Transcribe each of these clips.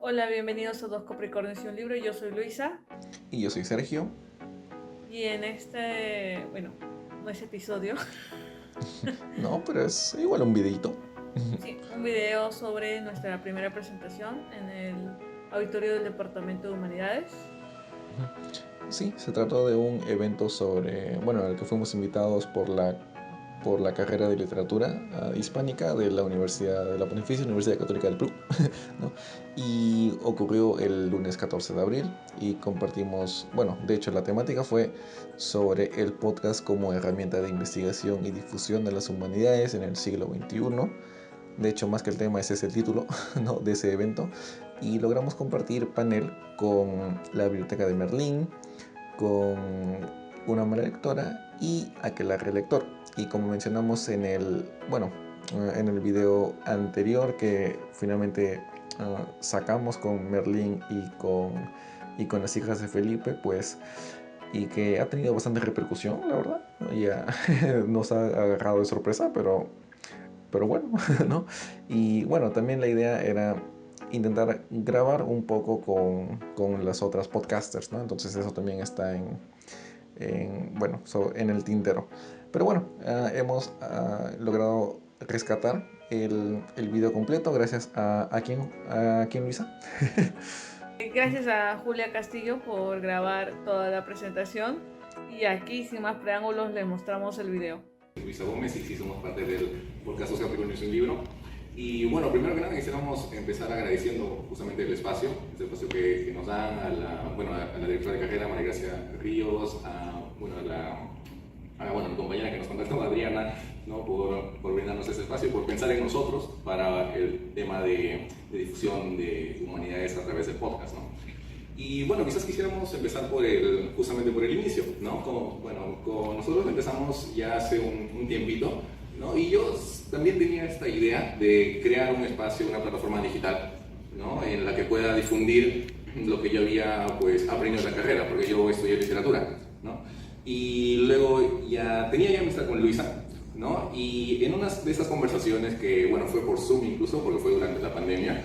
Hola, bienvenidos a Dos Capricornios y un Libro. Yo soy Luisa. Y yo soy Sergio. Y en no es episodio, No, pero es igual un videito. sí, un video sobre nuestra primera presentación en el auditorio del Departamento de Humanidades. Sí, se trató de un evento al que fuimos invitados por la carrera de literatura hispánica de la Pontificia Universidad Católica del Perú, ¿no? Y ocurrió el lunes 14 de abril y compartimos, de hecho la temática fue sobre el podcast como herramienta de investigación y difusión de las humanidades en el siglo XXI. De hecho, más que el tema, ese es el título, ¿no?, de ese evento. Y logramos compartir panel con la Biblioteca de Merlín, con una mala lectora y aquelarre lector. Y como mencionamos en el video anterior que finalmente sacamos con Merlín y con las hijas de Felipe, pues, y que ha tenido bastante repercusión, la verdad. Ya nos ha agarrado de sorpresa, pero bueno, ¿no? Y bueno, también la idea era intentar grabar un poco con las otras podcasters, ¿no? Entonces eso también está en el tintero. Pero bueno, hemos logrado rescatar el video completo gracias a quién, Luisa. Gracias a Julia Castillo por grabar toda la presentación. Y aquí, sin más preámbulos, les mostramos el video. Luisa Gómez y sí somos parte del podcast Dos Capricornios y un Libro. Y bueno, primero que nada quisiéramos empezar agradeciendo justamente el espacio que nos dan a la directora de carrera, María Gracia Ríos, a mi compañera que nos contactó, Adriana, ¿no?, por brindarnos ese espacio y por pensar en nosotros para el tema de difusión de humanidades a través del podcast, ¿no? Y bueno, quizás quisiéramos empezar justamente por el inicio, ¿no? Con nosotros empezamos ya hace un tiempito, ¿no? Y yo también tenía esta idea de crear un espacio, una plataforma digital, ¿no?, en la que pueda difundir lo que yo había aprendido en la carrera, porque yo estudié literatura, ¿no? Y luego tenía amistad con Luisa, ¿no? Y en una de esas conversaciones que, fue por Zoom incluso, porque fue durante la pandemia,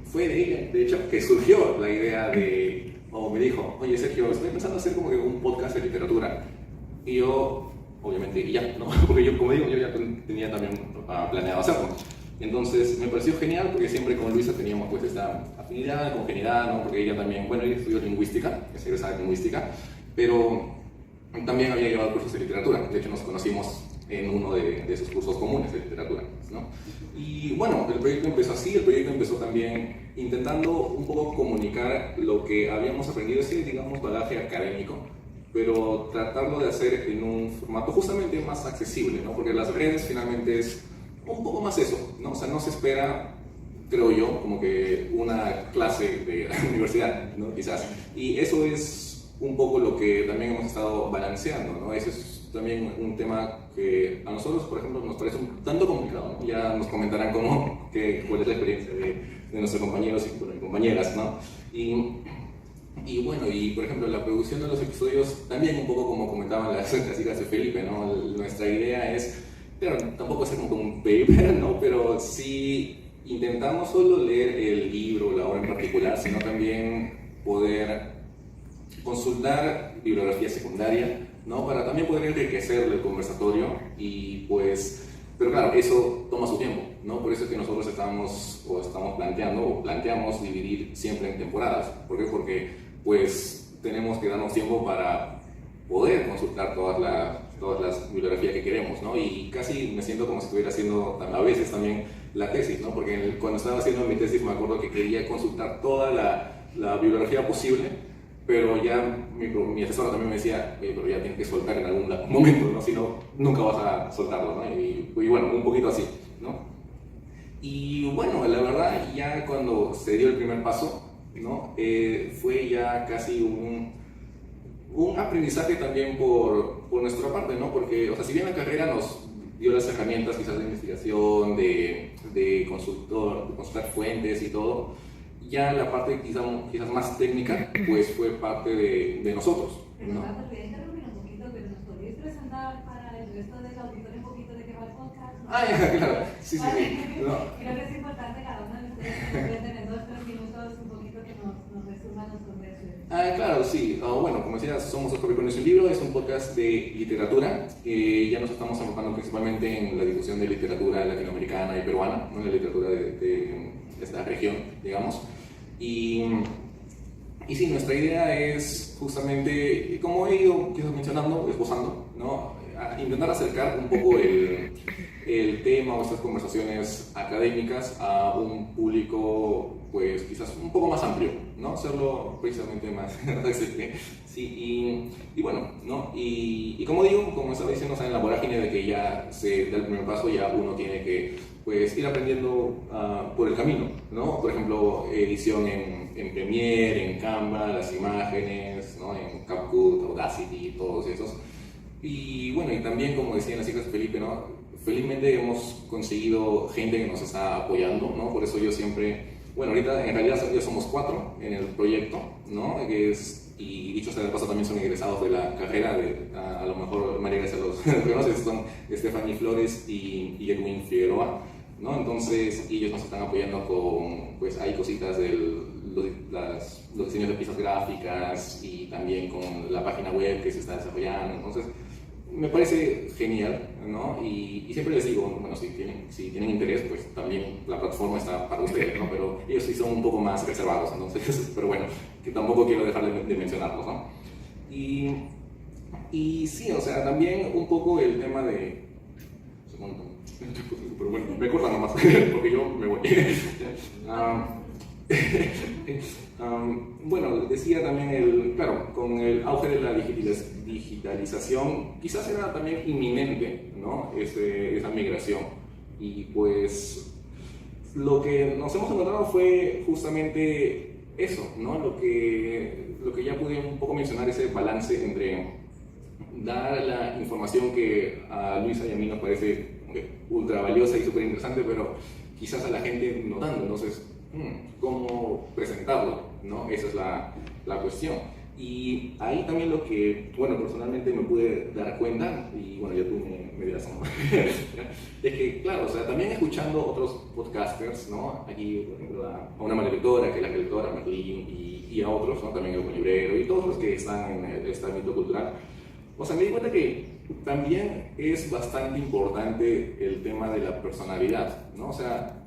fue de ella, de hecho, que surgió la idea me dijo, oye Sergio, estoy pensando hacer como que un podcast de literatura. Y yo, obviamente, ¿no? Porque yo, como digo, yo ya tenía también planeado hacerlo. Entonces me pareció genial porque siempre con Luisa teníamos esta afinidad, congenialidad, ¿no? Porque ella también, ella estudió lingüística, es egresada de lingüística, pero también había llevado cursos de literatura. De hecho, nos conocimos en uno de esos cursos comunes de literatura, ¿no? Y bueno, el proyecto empezó así, el proyecto empezó también intentando un poco comunicar lo que habíamos aprendido, ese, digamos, bagaje académico, pero tratarlo de hacer en un formato justamente más accesible, ¿no? Porque las redes finalmente es un poco más eso, ¿no? O sea, no se espera, creo yo, como que una clase de universidad, ¿no? Quizás. Y eso es un poco lo que también hemos estado balanceando, ¿no? Ese es también un tema que a nosotros, por ejemplo, nos parece un tanto complicado, ¿no? Ya nos comentarán cuál es la experiencia de nuestros compañeros y compañeras, ¿no? Y por ejemplo, la producción de los episodios también un poco como comentaban las hijas de Felipe, ¿no? Nuestra idea es, claro, tampoco hacer como un paper, ¿no? Pero sí intentamos solo leer el libro, la obra en particular, sino también poder consultar bibliografía secundaria, ¿no? Para también poder enriquecer el conversatorio pero claro, eso toma su tiempo, ¿no? Por eso es que nosotros planteamos dividir siempre en temporadas. ¿Por qué? Porque tenemos que darnos tiempo para poder consultar todas las bibliografías que queremos, ¿no? Y casi me siento como si estuviera haciendo a veces también la tesis, ¿no? Porque cuando estaba haciendo mi tesis me acuerdo que quería consultar toda la bibliografía posible, pero ya mi asesora también me decía, pero ya tienes que soltar en algún momento, ¿no? Si no, nunca vas a soltarlo, ¿no? Y un poquito así, ¿no? Y bueno, la verdad, ya cuando se dio el primer paso, ¿no? Fue ya casi un aprendizaje también por nuestra parte, ¿no? Porque, o sea, si bien la carrera nos dio las herramientas quizás de investigación, de consultar fuentes y todo, ya la parte quizás más técnica, fue parte de nosotros, ¿no? ¿Podría interrumpir un poquito, pero nos podríais presentar para el resto del auditorio un poquito de qué va el podcast? Ah, ya, claro, sí. Vale. No. Creo que es importante cada uno de ustedes que nos presenten. Entonces, Humanos Comercio. Claro, sí. Bueno, como decía, somos Los Capricornios un Libro, es un podcast de literatura. Ya nos estamos enfocando principalmente en la difusión de literatura latinoamericana y peruana, ¿no? La literatura de esta región, digamos. Y sí, nuestra idea es justamente, como he ido quizás mencionando, esbozando, ¿no? Intentar acercar un poco el tema o estas conversaciones académicas a un público, pues quizás un poco más amplio, ¿no? Hacerlo precisamente más accesible. Sí, y bueno, ¿no? Y como digo, como estaba diciendo, o sea, en la vorágine de que ya se da el primer paso, ya uno tiene que, pues, ir aprendiendo por el camino, ¿no? Por ejemplo, edición en Premiere, en Canva, las imágenes, ¿no? En CapCut, Audacity, todos esos. Y bueno, y también, como decían las hijas de Felipe, ¿no? Felizmente hemos conseguido gente que nos está apoyando, ¿no? Por eso yo siempre, bueno, ahorita en realidad ya somos 4 en el proyecto, ¿no? Y dicho sea de paso, también son egresados de la carrera, a lo mejor María Gracia los conoce, son Stephanie Flores y Edwin Figueroa, ¿no? Entonces ellos nos están apoyando con, pues hay cositas los diseños de piezas gráficas y también con la página web que se está desarrollando. Entonces me parece genial, ¿no? Y siempre les digo, bueno, si tienen interés, pues también la plataforma está para ustedes, ¿no? Pero ellos sí son un poco más reservados, entonces, pero bueno, que tampoco quiero dejar de mencionarlos, ¿no? Y sí, o sea, también un poco el tema de... Pero bueno, me cortan nomás, porque yo me voy. Bueno, decía también, claro, con el auge de la digitalización, quizás era también inminente, ¿no? Esa migración. Y pues lo que nos hemos encontrado fue justamente eso, ¿no? Lo que ya pude un poco mencionar, ese balance entre dar la información que a Luisa y a mí nos parece ultra valiosa y súper interesante, pero quizás a la gente no tanto. Entonces, ¿cómo presentarlo? ¿No? Esa es la cuestión. Y ahí también lo que, bueno, personalmente me pude dar cuenta, y bueno, ya tú me dirás, ¿no? Es que, claro, o sea, también escuchando otros podcasters, ¿no? Aquí, por ejemplo, a una María Lectora, que es la lectora, Merlín, y a otros, ¿no? También el Buen Librero, y todos los que están en este ámbito cultural. O sea, me di cuenta que también es bastante importante el tema de la personalidad, ¿no? O sea,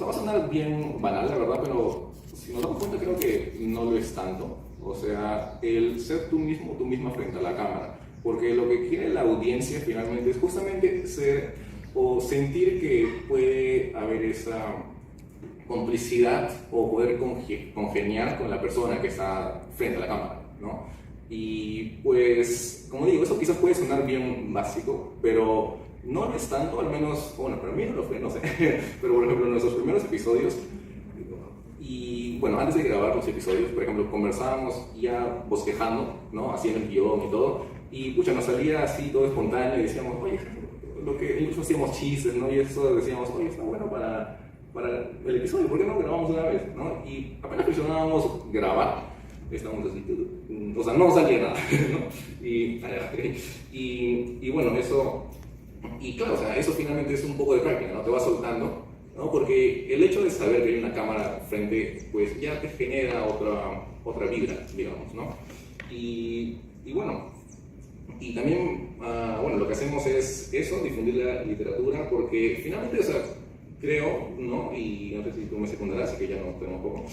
va a sonar bien banal, la verdad, pero si nos damos cuenta, creo que no lo es tanto. O sea, el ser tú mismo, tú misma frente a la cámara. Porque lo que quiere la audiencia finalmente es justamente ser o sentir que puede haber esa complicidad o poder congeniar con la persona que está frente a la cámara, ¿no? Y pues, como digo, eso quizás puede sonar bien básico, pero no lo es tanto, al menos, bueno, para mí no lo fue, no sé, pero por ejemplo en nuestros primeros episodios, y bueno, antes de grabar los episodios, por ejemplo, conversábamos ya bosquejando, ¿no? Haciendo el guión y todo, y pucha, nos salía así todo espontáneo y decíamos, oye, lo que incluso hacíamos chistes, ¿no? Y eso decíamos, oye, está bueno para el episodio, ¿por qué no grabamos una vez, ¿no? Y apenas presionábamos grabar, estábamos así, o sea, no salía nada, ¿no? Y bueno, eso, y claro, o sea, eso finalmente es un poco de práctica, ¿no? Te vas soltando, ¿no? Porque el hecho de saber que hay una cámara frente, pues ya te genera otra vibra, digamos, ¿no? Y bueno, y también, bueno, lo que hacemos es eso, difundir la literatura, porque finalmente, o sea, creo, ¿no? Y no sé si tú me secundarás, así que ya no tenemos poco,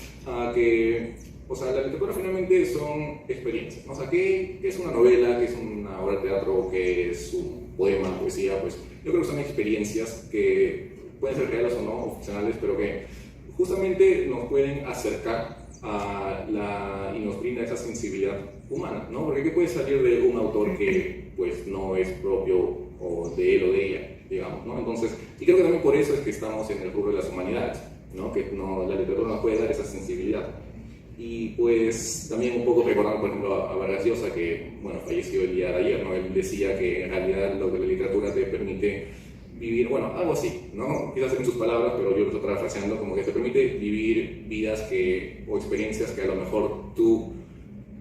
que, o sea, la literatura finalmente son experiencias, ¿no? O sea, ¿qué es una novela? ¿Qué es una obra de teatro? ¿Qué es un poema, poesía? Pues yo creo que son experiencias que pueden ser reales o no, o ficcionales, pero que justamente nos pueden acercar y nos brinda esa sensibilidad humana, ¿no? Porque ¿qué puede salir de un autor que pues no es propio o de él o de ella, digamos, ¿no? Entonces, y creo que también por eso es que estamos en el rubro de las humanidades, ¿no? Que la literatura nos puede dar esa sensibilidad. Y pues también un poco recordando, por ejemplo, a Vargas Llosa, que, bueno, falleció el día de ayer, ¿no? Él decía que en realidad lo que la literatura te permite vivir, bueno, algo así, ¿no? Quizás en sus palabras, pero yo lo estoy parafraseando, como que te permite vivir vidas o experiencias que a lo mejor tú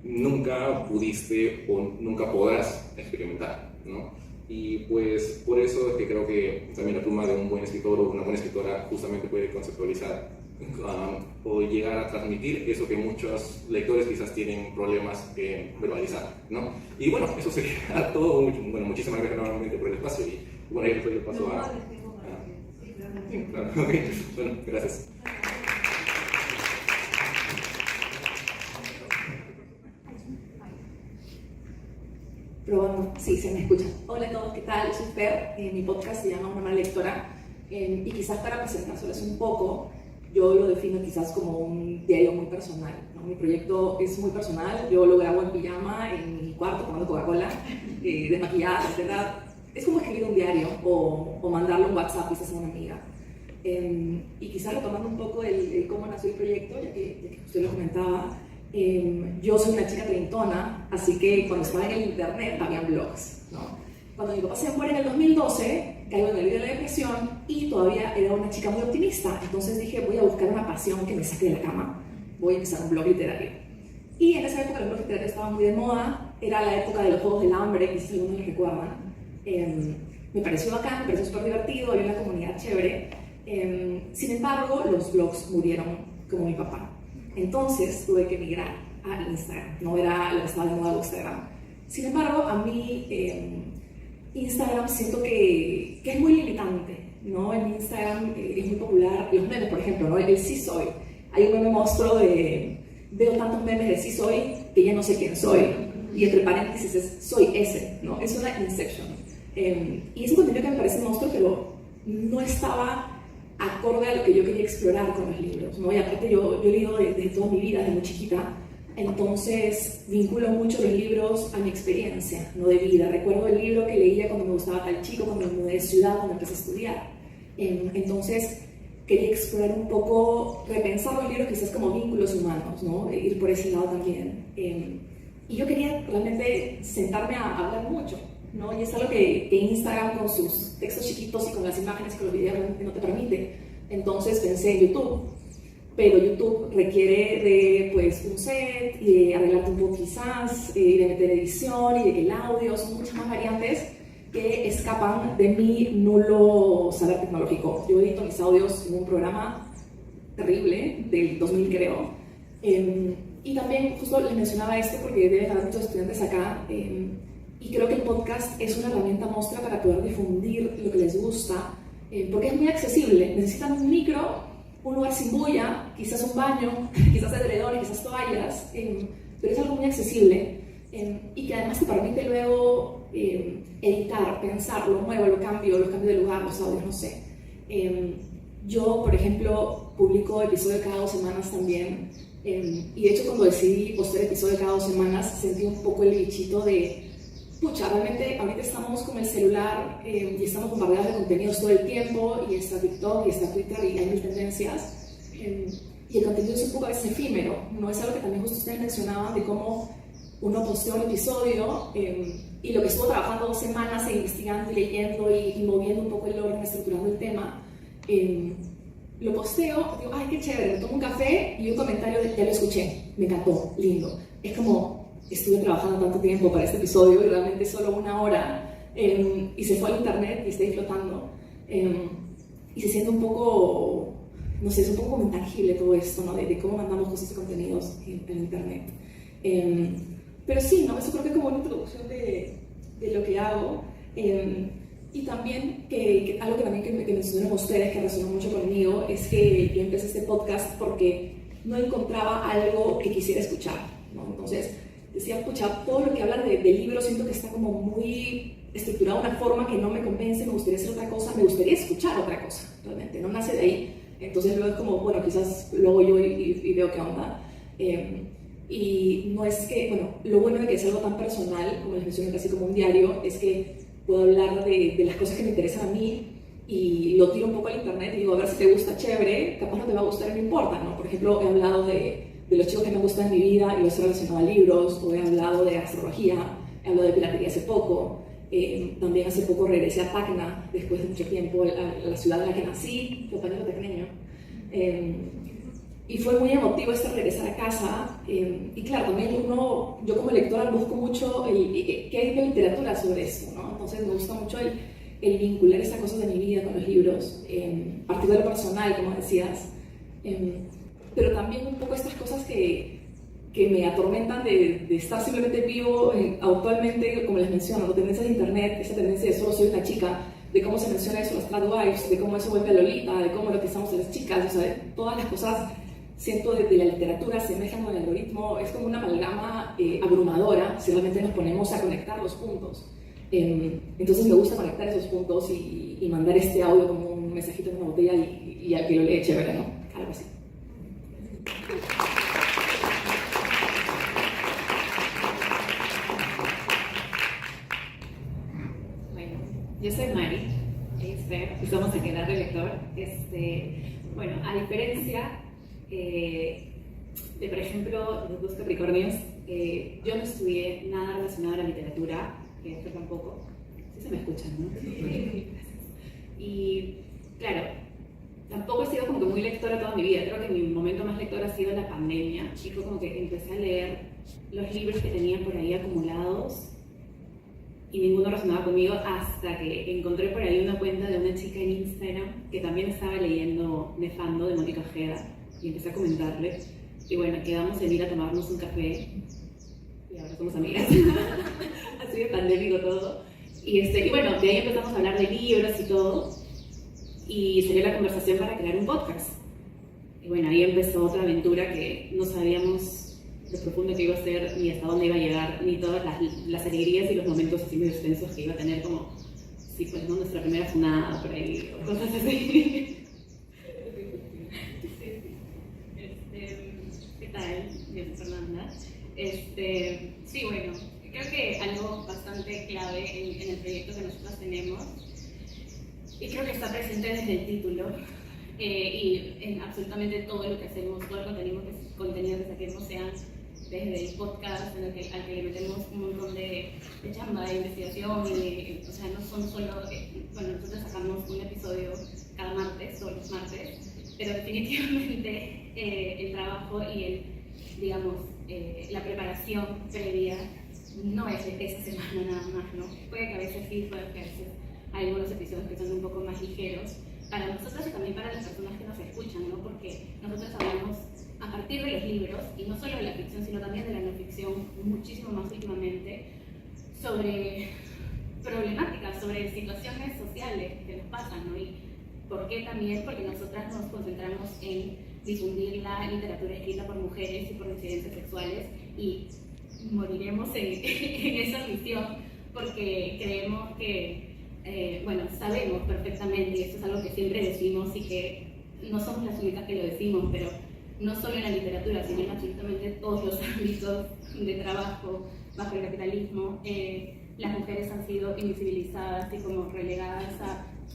nunca pudiste o nunca podrás experimentar, ¿no? Y pues por eso es que creo que también la pluma de un buen escritor o una buena escritora justamente puede conceptualizar o llegar a transmitir eso que muchos lectores quizás tienen problemas en verbalizar, ¿no? Y bueno, eso sería todo. Bueno, muchísimas gracias nuevamente por el espacio y bueno, ahí después le paso No, a... les tengo para que- sí, claro. Sí, claro, ok. Bueno, gracias. Probando, sí, se me escucha. Hola a todos, ¿qué tal? Yo soy Fer, mi podcast se llama Una mala lectora y quizás para presentárselos un poco, yo lo defino quizás como un diario muy personal, ¿no? Mi proyecto es muy personal, yo lo grabo en pijama, en mi cuarto, tomando Coca-Cola, desmaquillada, ¿verdad? Es como escribir un diario o mandarlo un WhatsApp quizás a una amiga. Y quizás retomando un poco el cómo nació el proyecto, ya que usted lo comentaba, yo soy una chica treintona, así que cuando estaba en el internet había blogs, ¿no? Cuando mi papá se muere en el 2012, caigo en el video de la depresión y todavía era una chica muy optimista, entonces dije voy a buscar una pasión que me saque de la cama, voy a empezar un blog literario. Y en esa época los blogs literarios estaban muy de moda, era la época de los Juegos del Hambre, quizás algunos lo recuerdan. Me pareció bacán, me pareció súper divertido, había una comunidad chévere. Sin embargo, los blogs murieron como mi papá. Entonces tuve que migrar a Instagram, no era lo que estaba de moda Instagram. Sin embargo, a mí Instagram siento que es muy limitante, ¿no? En Instagram es muy popular, los memes, por ejemplo, ¿no? El sí soy. Hay un meme monstruo de, veo tantos memes de sí soy que ya no sé quién soy. Y entre paréntesis es soy ese, ¿no? Es una inception. Y es un contenido que me parece monstruo, pero no estaba acorde a lo que yo quería explorar con los libros, ¿no? Y aparte yo he leído desde toda mi vida, desde muy chiquita, entonces vinculo mucho los libros a mi experiencia, no de vida. Recuerdo el libro que leía cuando me gustaba tal chico, cuando me mudé de ciudad, cuando empecé a estudiar. Entonces quería explorar un poco, repensar los libros quizás como vínculos humanos, ¿no? Ir por ese lado también. Y yo quería realmente sentarme a hablar mucho, ¿no? Y es algo que Instagram con sus textos chiquitos y con las imágenes y con los videos no te permite. Entonces pensé en YouTube, pero YouTube requiere de pues un set y de arreglarte un poco quizás, de meter edición y de que el audio, son muchas más variantes que escapan de mi nulo saber tecnológico. Yo edito mis audios en un programa terrible del 2000 creo. Y también justo les mencionaba esto porque deben haber muchos estudiantes acá. Y creo que el podcast es una herramienta muestra para poder difundir lo que les gusta, porque es muy accesible. Necesitan un micro, un lugar sin bulla, quizás un baño, quizás edredones, quizás toallas, pero es algo muy accesible y que además te permite luego editar, pensar, lo muevo, lo cambio, los cambio de lugar, los audios, no sé. Yo, por ejemplo, publico episodios cada 2 semanas también, y de hecho cuando decidí postear episodios cada 2 semanas sentí un poco el bichito de pucha, realmente ahorita estamos con el celular y estamos bombardeados de contenidos todo el tiempo, y está TikTok, y está Twitter, y hay mil tendencias, y el contenido es un poco a veces efímero, ¿no? Es algo que también justo ustedes mencionaban de cómo uno postea un episodio y lo que estuvo trabajando 2 semanas investigando y leyendo y moviendo un poco el orden, estructurando el tema, lo posteo, digo, ay, qué chévere, me tomo un café y un comentario de ya lo escuché, me encantó, lindo. Es como estuve trabajando tanto tiempo para este episodio y realmente solo 1 hora y se fue al internet y está ahí flotando y se siente un poco, no sé, es un poco como intangible todo esto, ¿no? De cómo mandamos cosas y contenidos en internet. Pero sí, ¿no? Eso creo que es como una introducción de lo que hago. Y también algo que también que mencionaron ustedes que resonó mucho conmigo es que yo empecé este podcast porque no encontraba algo que quisiera escuchar, ¿no? Entonces decía, pucha, todo lo que hablan de libros siento que está como muy estructurado de una forma que no me convence, me gustaría hacer otra cosa, me gustaría escuchar otra cosa, realmente, no nace de ahí. Entonces luego es como, bueno, quizás lo hago yo y veo qué onda. Y no es que, bueno, lo bueno de que es algo tan personal, como les mencioné, casi como un diario, es que puedo hablar de las cosas que me interesan a mí y lo tiro un poco al internet y digo, a ver si te gusta, chévere, capaz no te va a gustar, no importa, ¿no? Por ejemplo, he hablado de los chicos que me gustan en mi vida y los he relacionado a libros, o he hablado de astrología, he hablado de piratería hace poco, también hace poco regresé a Tacna, después de mucho tiempo, a la ciudad en la que nací, compañero tacneño. Y fue muy emotivo regresar a casa, y claro, también yo como lectora busco mucho qué hay de literatura sobre esto, ¿no? Entonces me gusta mucho el vincular estas cosas de mi vida con los libros, a partir de lo personal, como decías. Pero también un poco estas cosas que me atormentan de estar simplemente vivo actualmente, como les menciono, la tendencia de internet, esa tendencia de solo soy una chica, de cómo se menciona eso, las tradwives, de cómo eso vuelve a Lolita, de cómo erotizamos a las chicas, o sea, todas las cosas, siento, de la literatura se mezclan con el algoritmo, es como una amalgama abrumadora si realmente nos ponemos a conectar los puntos. Entonces me gusta conectar esos puntos y mandar este audio como un mensajito en una botella y al que lo lee chévere, ¿no? Algo así. Yo soy Mari, estamos aquí en la Lector. Bueno, a diferencia de, por ejemplo, los dos Capricornios, yo no estudié nada relacionado a la literatura, que esto tampoco. Sí se me escuchan, ¿no? Y claro, tampoco he sido como que muy lectora toda mi vida. Creo que mi momento más lector ha sido la pandemia. Y fue como que empecé a leer los libros que tenía por ahí acumulados y ninguno resonaba conmigo hasta que encontré por ahí una cuenta de una chica en Instagram que también estaba leyendo Nefando de Mónica Ojeda y empecé a comentarle y bueno, quedamos en ir a tomarnos un café y ahora somos amigas. Así de pandémico todo y bueno, de ahí empezamos a hablar de libros y todo y salió la conversación para crear un podcast y bueno, ahí empezó otra aventura que no sabíamos lo profundo que iba a ser, ni hasta dónde iba a llegar, ni todas las alegrías y los momentos así medio extensos que iba a tener, como si pues no nuestra primera funada por ahí, o cosas así. ¿Qué tal? Bien, Fernanda. Sí, bueno, creo que algo bastante clave en el proyecto que nosotros tenemos, y creo que está presente desde el título, y en absolutamente todo lo que hacemos, todo el contenido que saquemos, sean desde el podcast al que le metemos un montón de chamba, de investigación, o sea, no son solo, bueno, nosotros sacamos un episodio cada martes, todos los martes, pero definitivamente el trabajo y digamos, la preparación previa no es de esa semana nada más, ¿no? Puede que a veces sí, puede que a veces hay algunos episodios que son un poco más ligeros, para nosotros y también para las personas que nos escuchan, ¿no? Porque nosotros hablamos a partir de los libros, y no solo de la ficción, sino también de la no ficción, muchísimo más últimamente, sobre problemáticas, sobre situaciones sociales que nos pasan, ¿no? Y ¿por qué también? Porque nosotras nos concentramos en difundir la literatura escrita por mujeres y por disidencias sexuales, y moriremos en esa misión, porque creemos que bueno, sabemos perfectamente, y esto es algo que siempre decimos y que no somos las únicas que lo decimos, pero no solo en la literatura, sino en absolutamente todos los ámbitos de trabajo bajo el capitalismo, las mujeres han sido invisibilizadas y como relegadas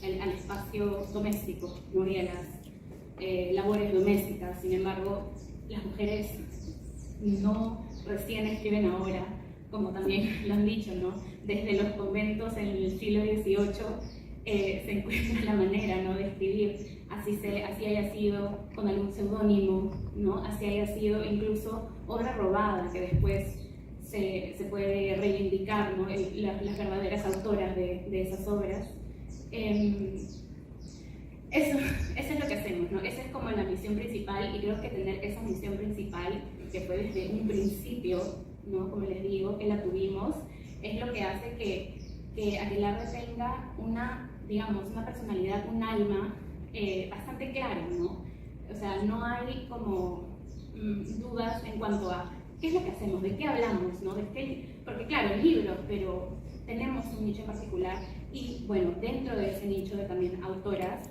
al espacio doméstico, ¿no? Y a las labores domésticas. Sin embargo, las mujeres no recién escriben ahora, como también lo han dicho, ¿no? Desde los conventos en el siglo XVIII se encuentra la manera, ¿no?, de escribir, así haya sido con algún seudónimo, ¿no?, así haya sido incluso obra robada, que después se puede reivindicar, ¿no?, las verdaderas autoras de esas obras. Eso es lo que hacemos, ¿no? Esa es como la misión principal, y creo que tener esa misión principal, que fue desde un principio, ¿no?, como les digo, que la tuvimos, es lo que hace que Aquelarre tenga una personalidad, un alma bastante clara, ¿no? O sea, no hay como dudas en cuanto a qué es lo que hacemos, de qué hablamos, ¿no? Porque claro, libros, pero tenemos un nicho en particular, y bueno, dentro de ese nicho de también autoras,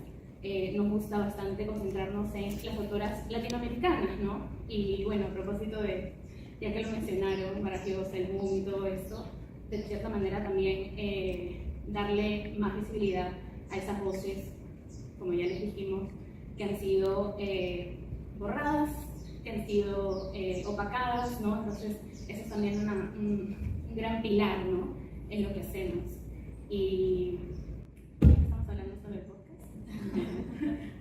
nos gusta bastante concentrarnos en las autoras latinoamericanas, ¿no? Y bueno, a propósito de, ya que lo mencionaron, Vargas, el boom y todo esto, de cierta manera también darle más visibilidad a esas voces, como ya les dijimos, que han sido borradas, que han sido opacadas, ¿no? Entonces, eso es también un gran pilar, ¿no?, en lo que hacemos. Y estamos hablando sobre el podcast.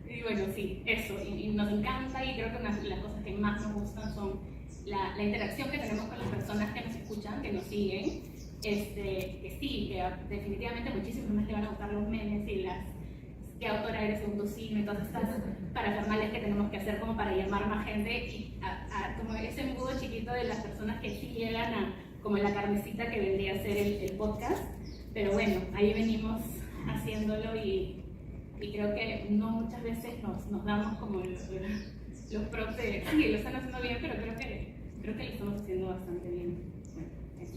Y bueno, sí, eso, y nos encanta, y creo que una de las cosas que más nos gustan son la interacción que tenemos con las personas que nos escuchan, que nos siguen, que sí, que definitivamente muchísimos más le van a gustar los memes y las qué autora eres según tu signo, todas estas parafernales que tenemos que hacer como para llamar más gente y como ese embudo chiquito de las personas que sí llegan a como la carnecita que vendría a ser el podcast. Pero bueno, ahí venimos haciéndolo y creo que no muchas veces nos damos como los props de, sí, lo están haciendo bien, pero creo que lo estamos haciendo bastante bien. Bueno, eso.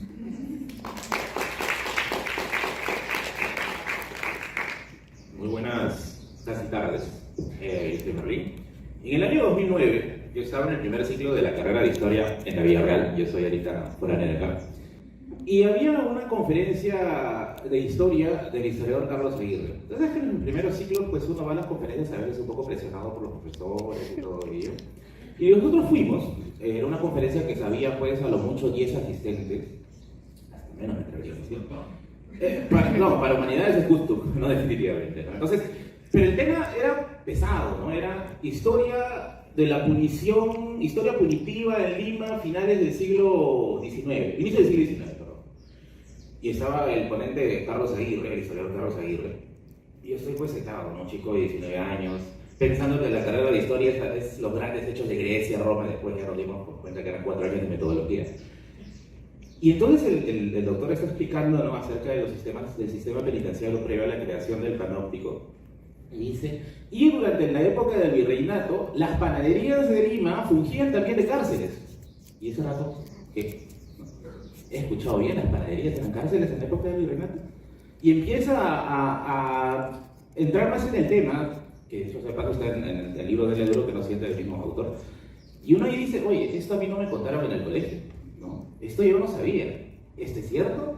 Muy buenas casi tardes, estoy en Berlín. En el año 2009, yo estaba en el primer ciclo de la carrera de Historia en la Villa Real, yo soy ahorita foráneo de acá, y había una conferencia de historia del historiador Carlos Aguirre. Entonces, en el primer ciclo, pues uno va a las conferencias a veces un poco presionado por los profesores y todo ello. Y nosotros fuimos, era una conferencia que sabía pues a lo mucho 10 asistentes, hasta menos me atrevería a decir, para humanidades es justo, no definitivamente, ¿no? Entonces, pero el tema era pesado, ¿no? Era historia de la punición, historia punitiva en Lima, finales del siglo XIX, inicio del siglo XIX, perdón. Y estaba el ponente Carlos Aguirre, el historiador Carlos Aguirre. Y yo estoy pues sentado, ¿no? Un chico de 19 años, pensando que la carrera de historia es los grandes hechos de Grecia, Roma, después ya nos dimos cuenta que eran 4 años de metodología. Y entonces el doctor está explicando, ¿no?, acerca de del sistema penitenciario previo a la creación del panóptico. Y dice, y durante la época del virreinato, las panaderías de Lima fungían también de cárceles. Y ese rato, ¿qué? ¿He escuchado bien? ¿Las panaderías eran cárceles en la época del virreinato? Y empieza a entrar más en el tema, que eso se pasa usted en el libro de Ledro, que no siente el mismo autor. Y uno ahí dice, oye, esto a mí no me contaron en el colegio, ¿no? Esto yo no sabía. ¿Esto es cierto?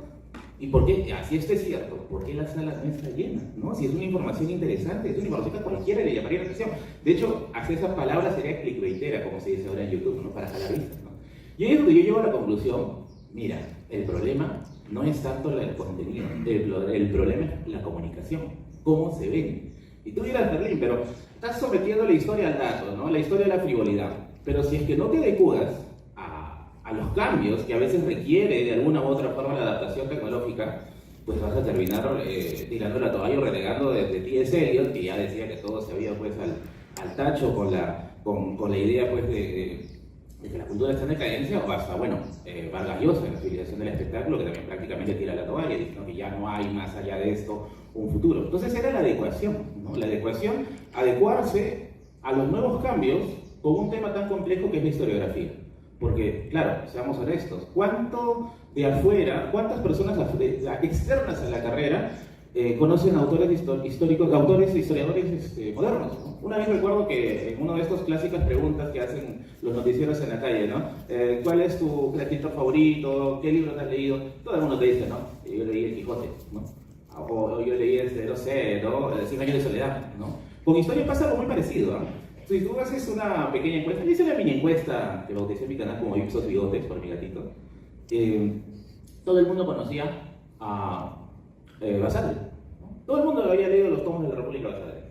¿Y por qué? Si esto es cierto, ¿por qué la sala no está llena? ¿No? Si es una información interesante, es una información que a cualquiera le llamaría la atención. De hecho, hacer esa palabra sería clickbaitera, como se dice ahora en YouTube, ¿no? Para jalar vistas, ¿no? Y ahí es donde yo llego a la conclusión, mira, el problema no es tanto el contenido, el problema es la comunicación, cómo se ven. Y tú dirás, Berlín, pero estás sometiendo la historia al dato, ¿no? La historia a la frivolidad. Pero si es que no te adecuas a los cambios que a veces requiere de alguna u otra forma la adaptación tecnológica, pues vas a terminar tirando la toalla o renegando de T.S. Eliot, que ya decía que todo se había pues al tacho con la idea pues de que la cultura está en decadencia, o hasta, bueno, Vargas Llosa en la civilización del espectáculo, que también prácticamente tira la toalla, diciendo que ya no hay más allá de esto un futuro. Entonces era la adecuación, ¿no? La adecuación, adecuarse a los nuevos cambios con un tema tan complejo que es la historiografía. Porque, claro, seamos honestos, ¿cuánto de afuera, cuántas personas externas a la carrera conocen autores históricos, autores e historiadores modernos, ¿no? Una vez recuerdo que en una de estas clásicas preguntas que hacen los noticieros en la calle, ¿no? ¿Cuál es tu escritor favorito? ¿Qué libro te has leído? Todo el mundo te dice, ¿no? Yo leí El Quijote, ¿no? O yo leí no sé, ¿no? 100 años de soledad, ¿no? Con historia pasa algo muy parecido, ¿no? Si tú haces una pequeña encuesta, yo hice una mini encuesta que bauticé mi canal como Ipsos Bigotes por mi gatito, todo el mundo conocía a Basadre, ¿no? Todo el mundo había leído los tomos de la República Basadre,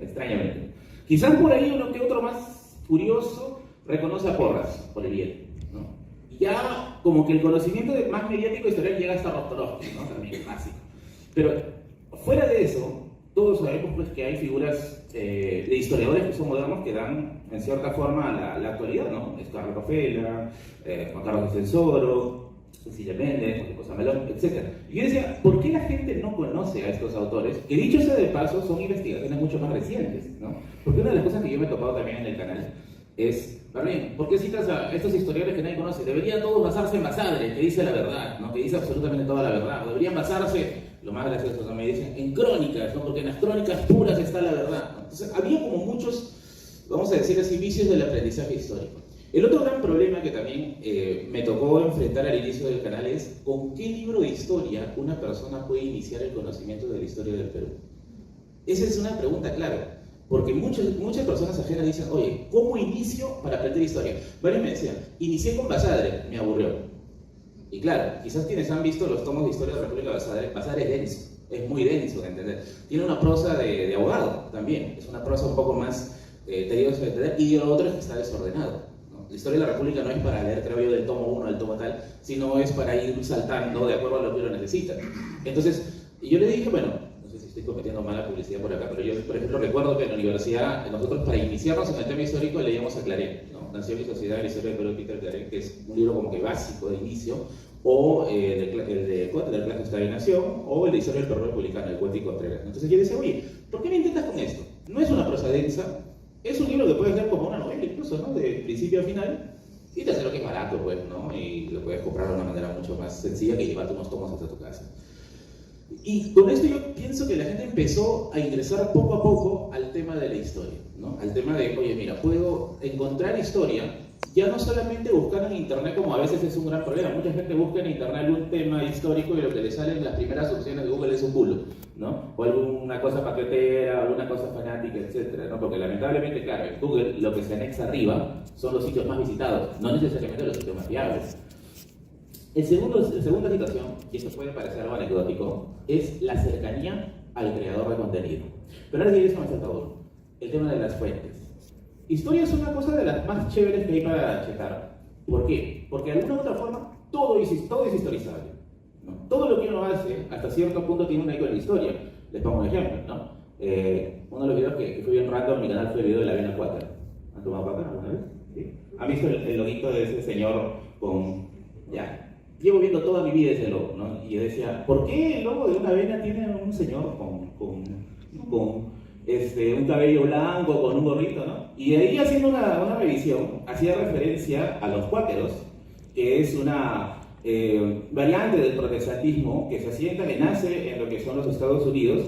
extrañamente. Quizás por ahí uno que otro más curioso reconoce a Porras, por el bien, ¿no? Y ya como que el conocimiento más mediático historial llega hasta Rostrovsky, ¿no? También clásico. Pero fuera de eso, todos sabemos pues que hay figuras de historiadores que son modernos que dan en cierta forma la actualidad, ¿no? Es Carlos Raffaella, Juan Carlos Estensoro, Cecilia Méndez, José Melón, etc. Y yo decía, ¿por qué la gente no conoce a estos autores? Que dicho sea de paso, son investigaciones mucho más recientes, ¿no? Porque una de las cosas que yo me he topado también en el canal es, Berlín, ¿por qué citas a estos historiadores que nadie conoce? Deberían todos basarse en Basadre, que dice la verdad, ¿no? Que dice absolutamente toda la verdad. Deberían basarse, lo más gracioso, ¿no? Me dicen, en crónicas, ¿no? Porque en las crónicas puras está la verdad, ¿no? Entonces, había como muchos, vamos a decir así, vicios del aprendizaje histórico. El otro gran problema que también me tocó enfrentar al inicio del canal es con qué libro de historia una persona puede iniciar el conocimiento de la historia del Perú. Esa es una pregunta clara. Porque muchas personas ajenas dicen, oye, ¿cómo inicio para aprender historia? Varios me decían, inicié con Basadre, me aburrió. Y claro, quizás quienes han visto los tomos de historia de la República Basadre, Basadre es denso, es muy denso de entender. Tiene una prosa de abogado también, es una prosa un poco más tediosa de entender, y lo otro es que está desordenado, ¿no? La historia de la República no es para leer, creo yo, del tomo 1 al tomo tal, sino es para ir saltando de acuerdo a lo que uno necesita. Entonces, yo le dije, bueno, no sé si estoy cometiendo mala publicidad por acá, pero yo, por ejemplo, recuerdo que en la universidad, nosotros para iniciarnos en el tema histórico leíamos a Claret, ¿no? Nación y Sociedad de la Historia del Perú de Peter Claret, que es un libro como que básico de inicio, o el de clase de Estado y Nación, o el de Historia del Perú Republicano, de Cuenca y Contreras. Entonces yo decía, oye, ¿por qué me intentas con esto? No es una prosa densa, es un libro que puedes leer como una novela incluso, ¿no? De principio a final, y tercero que es barato, pues, ¿no? Y lo puedes comprar de una manera mucho más sencilla que llevarte unos tomos hasta tu casa. Y con esto yo pienso que la gente empezó a ingresar poco a poco al tema de la historia, ¿no? Al tema de, oye, mira, puedo encontrar historia, ya no solamente buscar en internet, como a veces es un gran problema. Mucha gente busca en internet algún tema histórico y lo que le sale en las primeras opciones de Google es un bulo, ¿no? O alguna cosa patriotera, alguna cosa fanática, etcétera, ¿no? Porque lamentablemente, claro, en Google lo que se anexa arriba son los sitios más visitados, no necesariamente los sitios más fiables. La segunda situación, y esto puede parecer algo anecdótico, es la cercanía al creador de contenido. Pero ahora sí, eso me falta uno, el tema de las fuentes. Historia es una cosa de las más chéveres que hay para checar. ¿Por qué? Porque de alguna u otra forma todo es historizable, ¿no? Todo lo que uno hace, hasta cierto punto, tiene un eco en la historia. Les pongo un ejemplo, ¿no? Uno de los videos que fue bien random en mi canal fue el video de la avena Quaker. ¿Han tomado Quaker alguna vez? ¿Sí? ¿Han visto el loguito de ese señor con... ya? Llevo viendo toda mi vida ese logo, ¿no? Y yo decía, ¿por qué el logo de una avena tiene un señor con un cabello blanco, con un gorrito, ¿no? Y de ahí, haciendo una revisión, hacía referencia a los cuáqueros, que es una variante del protestantismo que se asienta, que nace en lo que son los Estados Unidos,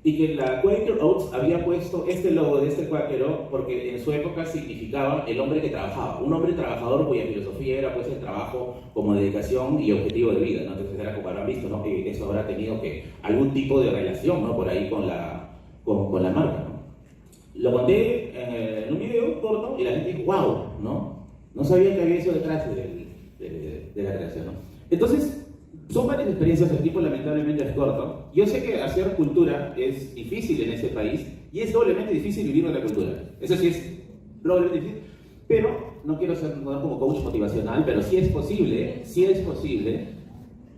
y que la Quaker Oats había puesto este logo de este cuáquero porque en su época significaba el hombre que trabajaba, un hombre trabajador cuya filosofía era pues el trabajo como dedicación y objetivo de vida, ¿no? Entonces era como habrán visto, ¿no? Que eso habrá tenido algún tipo de relación, ¿no? Por ahí con la marca, ¿no? Lo conté en un video corto y la gente dijo, wow, ¿no? No sabía que había eso detrás de la creación, ¿no? Entonces, son varias experiencias, el tiempo lamentablemente es corto. Yo sé que hacer cultura es difícil en este país y es doblemente difícil vivir de la cultura. Eso sí es doblemente difícil, pero no quiero ser como coach motivacional, pero sí es posible,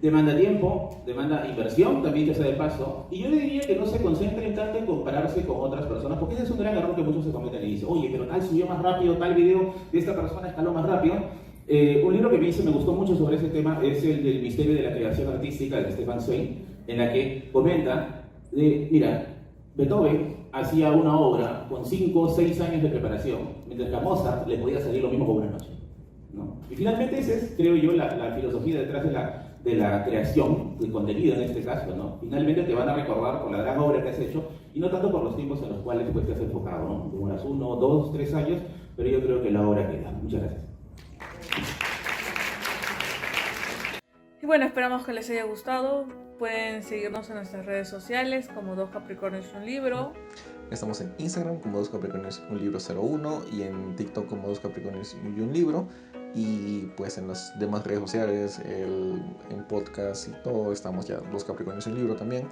demanda tiempo, demanda inversión, también que sea de paso, y yo le diría que no se concentren tanto en compararse con otras personas, porque ese es un gran error que muchos se cometen y dicen, oye, pero tal subió más rápido, tal video de esta persona escaló más rápido. Un libro que me gustó mucho sobre ese tema es el del misterio de la creación artística de Stefan Zweig, en la que comenta mira, Beethoven hacía una obra con 5 o 6 años de preparación, mientras que a Mozart le podía salir lo mismo con una noche, ¿no? Y finalmente esa es, creo yo, la filosofía detrás de la creación, del contenido en este caso, ¿no? Finalmente te van a recordar por la gran obra que has hecho y no tanto por los tiempos en los cuales pues, te has enfocado, ¿no? Demoras 1, 2, 3 años, pero yo creo que la obra queda. Muchas gracias. Y bueno, esperamos que les haya gustado. Pueden seguirnos en nuestras redes sociales como Dos Capricornios y un Libro. Estamos en Instagram como Dos Capricornios un Libro 01 y en TikTok como Dos Capricornios y un Libro. Y pues en las demás redes sociales, en podcast y todo, estamos ya Dos Capricornios y un Libro también.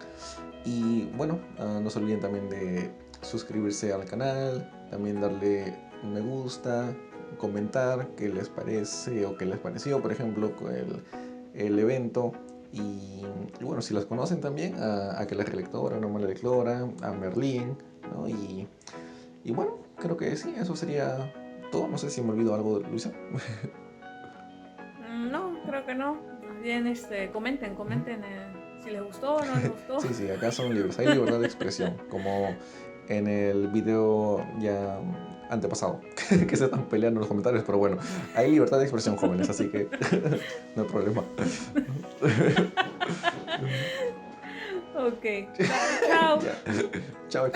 Y bueno, no se olviden también de suscribirse al canal, también darle un me gusta, comentar qué les parece o qué les pareció, por ejemplo, el evento. Y bueno, si las conocen también, a que la relectora, Norma la Lectora, a Merlín, ¿no? Y bueno, creo que sí, eso sería todo. No sé si me olvido algo, Luisa. No, creo que no. Más bien, comenten si les gustó o no les gustó. Sí, acá son libres, hay libertad de expresión, como en el video ya antepasado, que se están peleando en los comentarios, pero bueno, hay libertad de expresión, jóvenes, así que no hay problema. Ok, chao. Chao.